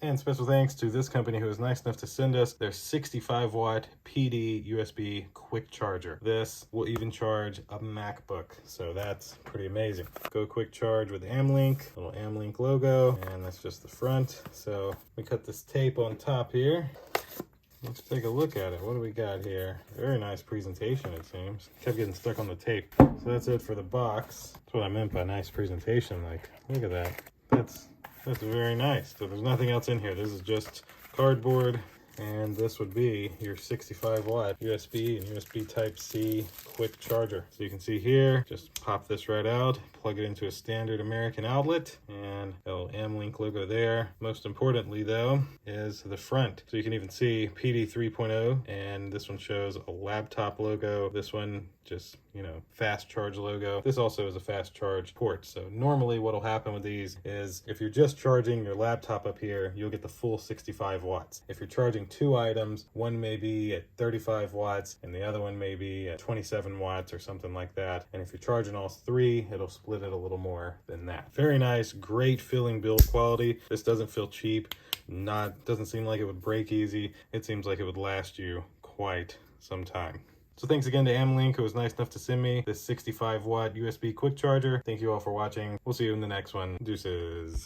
And special thanks to this company who was nice enough to send us their 65 watt PD USB quick charger. This will even charge a MacBook, so that's pretty amazing. Go quick charge with AMLINK, little AMLINK logo, and that's just the front. So we cut this tape on top here. Let's take a look at it. What do we got here? Very nice presentation, it seems. Kept getting stuck on the tape. So that's it for the box. That's what I meant by nice presentation. Like, look at that. That's very nice. So there's nothing else in here. This is just cardboard, and this would be your 65 watt USB and USB Type-C quick charger. So you can see here, just pop this right out, plug it into a standard American outlet, and a little AMLINK logo there. Most importantly though, is the front. So you can even see PD3.0, and this one shows a laptop logo. This one just, you know, fast charge logo. This also is a fast charge port. So normally what'll happen with these is if you're just charging your laptop up here, you'll get the full 65 watts. If you're charging two items, one may be at 35 watts and the other one may be at 27 watts or something like that. And if you're charging all three, it'll split it a little more than that. Very nice, great feeling build quality. This doesn't feel cheap. Doesn't seem like it would break easy. It seems like it would last you quite some time. So thanks again to AMLINK, who was nice enough to send me this 65 watt USB quick charger. Thank you all for watching. We'll see you in the next one. Deuces.